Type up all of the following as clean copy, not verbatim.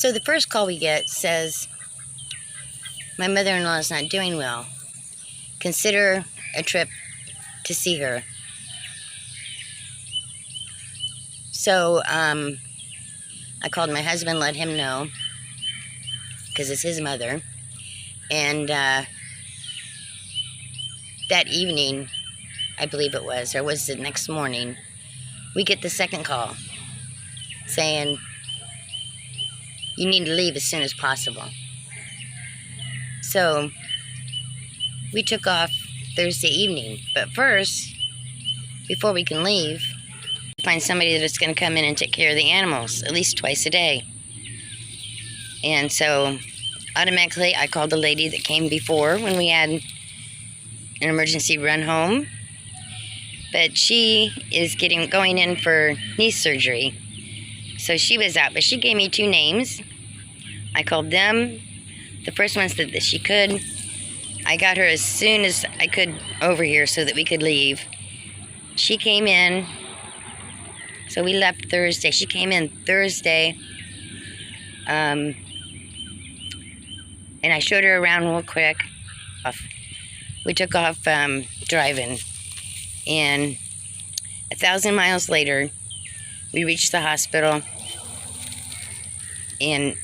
So the first call we get says, my mother-in-law is not doing well. Consider a trip to see her. So I called my husband, let him know, because it's his mother. And that evening, I believe it was, or was the next morning, we get the second call saying, you need to leave as soon as possible. So we took off Thursday evening. But first, before we can leave, find somebody that's going to come in and take care of the animals at least twice a day. And so automatically I called the lady that came before when we had an emergency run home. But she is going in for knee surgery. So she was out, but she gave me 2 names. I called them. The first one said that she could. I got her as soon as I could over here so that we could leave. She came in. So we left Thursday. She came in Thursday. And I showed her around real quick. We took off driving. And 1,000 miles later, we reached the hospital. And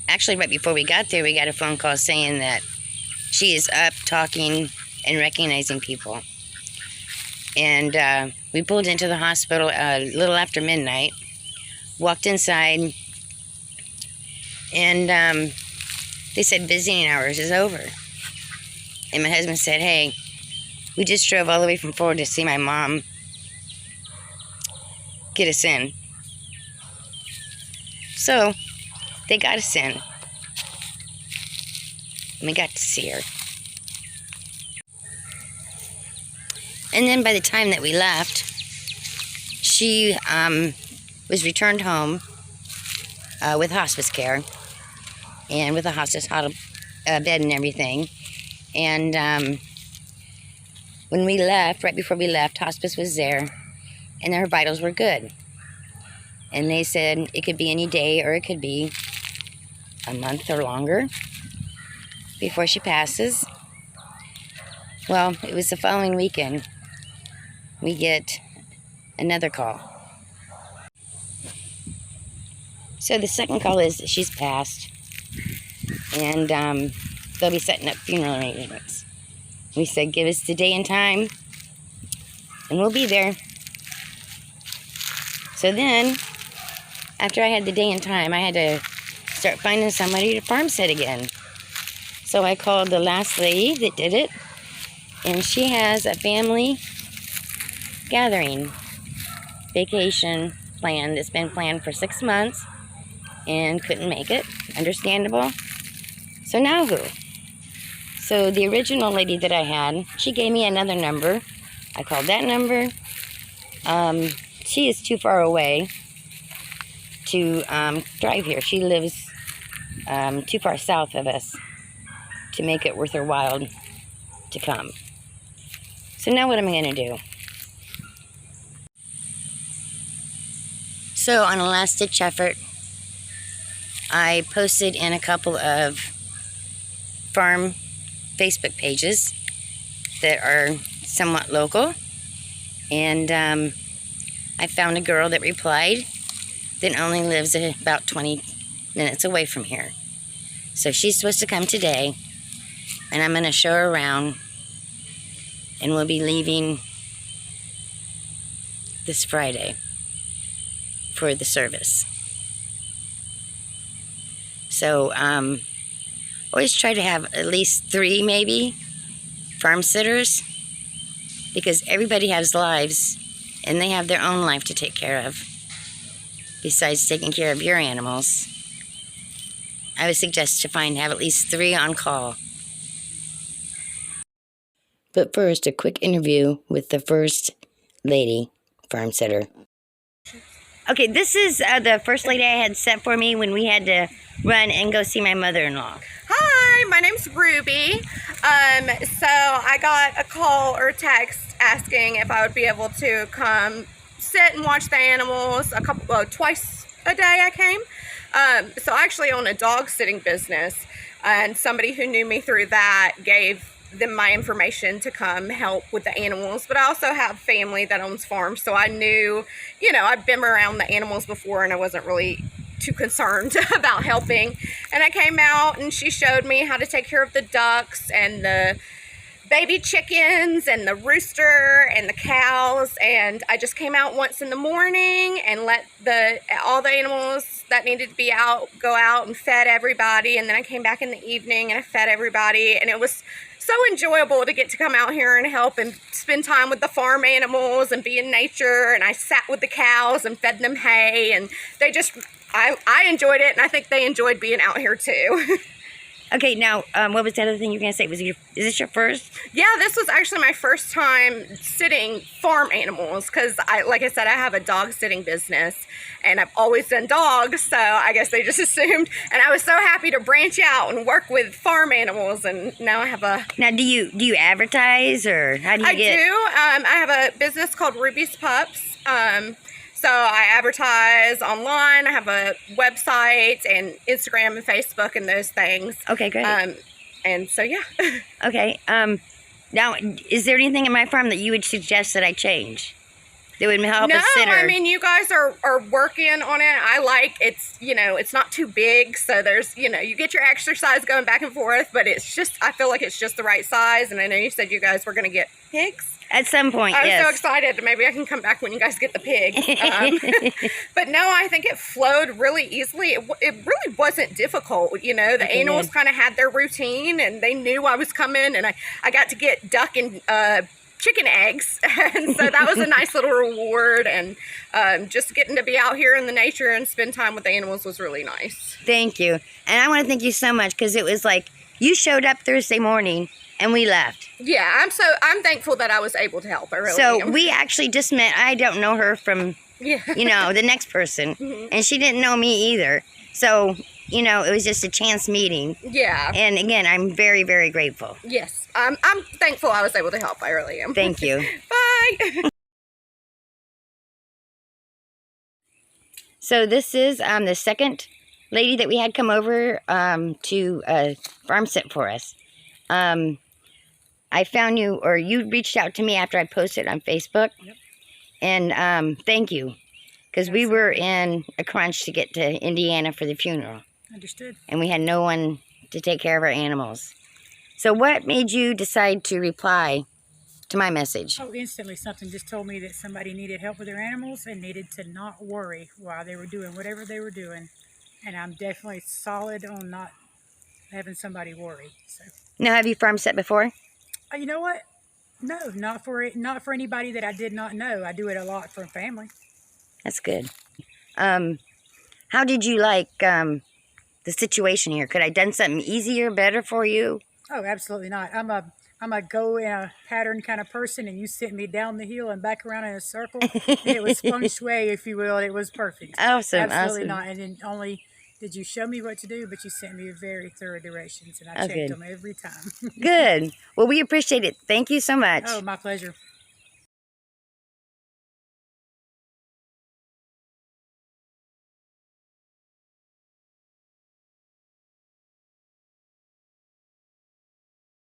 actually, right before we got there, we got a phone call saying that she is up, talking, and recognizing people. And we pulled into the hospital a little after midnight, walked inside, and they said visiting hours is over. And my husband said, hey, we just drove all the way from Florida to see my mom. Get us in. So they got us in. And we got to see her. And then by the time that we left, she was returned home with hospice care and with a hospice bed and everything. And when we left, right before we left, hospice was there and her vitals were good. And they said it could be any day or it could be a month or longer before she passes. Well, it was the following weekend. We get another call. So the second call is that she's passed. And they'll be setting up funeral arrangements. We said, give us the day and time, and we'll be there. So then, after I had the day and time, I had to start finding somebody to farmstead again. So I called the last lady that did it, and she has a family gathering vacation plan that's been planned for 6 months and couldn't make it. Understandable. So now who? So the original lady that I had, she gave me another number. I called that number. She is too far away to drive here. She lives too far south of us to make it worth her while to come. So now what am I going to do? So on a last-ditch effort, I posted in a couple of farm Facebook pages that are somewhat local, and I found a girl that replied that only lives about 20 minutes away from here. So she's supposed to come today, and I'm going to show her around, and we'll be leaving this Friday for the service. So always try to have at least 3 maybe farm sitters, because everybody has lives and they have their own life to take care of besides taking care of your animals. I would suggest to have at least 3 on call. But first, a quick interview with the first lady farm sitter. Okay, this is the first lady I had set for me when we had to run and go see my mother-in-law. Hi, my name's Ruby. So I got a call or text asking if I would be able to come sit and watch the animals twice a day I came. So I actually own a dog sitting business, and somebody who knew me through that gave them my information to come help with the animals. But I also have family that owns farms, so I knew, I've been around the animals before, and I wasn't really too concerned about helping. And I came out, and she showed me how to take care of the ducks and the baby chickens and the rooster and the cows, and I just came out once in the morning and let all the animals that needed to be out go out and fed everybody, and then I came back in the evening and I fed everybody, and it was so enjoyable to get to come out here and help and spend time with the farm animals and be in nature. And I sat with the cows and fed them hay, and I enjoyed it, and I think they enjoyed being out here too. Okay, now, what was the other thing you were going to say? Is this your first? Yeah, this was actually my first time sitting farm animals, because like I said, I have a dog sitting business, and I've always done dogs, so I guess they just assumed. And I was so happy to branch out and work with farm animals, and now I have a... Now, do you advertise, or how do you get... I do. I have a business called Ruby's Pups. So I advertise online. I have a website and Instagram and Facebook and those things. Okay, great. And so, yeah. Okay. Now, is there anything in my farm that you would suggest that I change that would help a sitter? No, I mean, you guys are working on it. I like it's, it's not too big. So there's, you get your exercise going back and forth, but it's just, I feel like it's just the right size. And I know you said you guys were going to get pigs. At some point, I was yes. so excited. Maybe I can come back when you guys get the pig. But no, I think it flowed really easily. It really wasn't difficult. The animals kind of had their routine, and they knew I was coming, and I got to get duck and chicken eggs. And so that was a nice little reward. And just getting to be out here in the nature and spend time with the animals was really nice. Thank you. And I want to thank you so much, because it was like you showed up Thursday morning and we left. Yeah, I'm thankful that I was able to help. I really am. We actually just met. I don't know her from, the next person. And she didn't know me either. So, it was just a chance meeting. Yeah. And again, I'm very, very grateful. Yes. I'm thankful I was able to help. I really am. Thank you. Bye. So this is the second lady that we had come over to farm sit for us. I found you, or you reached out to me after I posted on Facebook. Yep. And thank you, because we were in a crunch to get to Indiana for the funeral. Understood. And we had no one to take care of our animals. So what made you decide to reply to my message? Oh, instantly something just told me that somebody needed help with their animals and needed to not worry while they were doing whatever they were doing. And I'm definitely solid on not having somebody worry. So. Now, have you farm set before? You know what? No, not for anybody that I did not know. I do it a lot for family. That's good. How did you like the situation here? Could I done something easier, better for you? Oh, absolutely not. I'm a go in a pattern kind of person, and you sent me down the hill and back around in a circle. It was feng shui, if you will. It was perfect. Awesome. Absolutely Awesome. not. And then only did you show me what to do, but you sent me very thorough directions, and I checked them every time. Good. Well, we appreciate it. Thank you so much. Oh, my pleasure.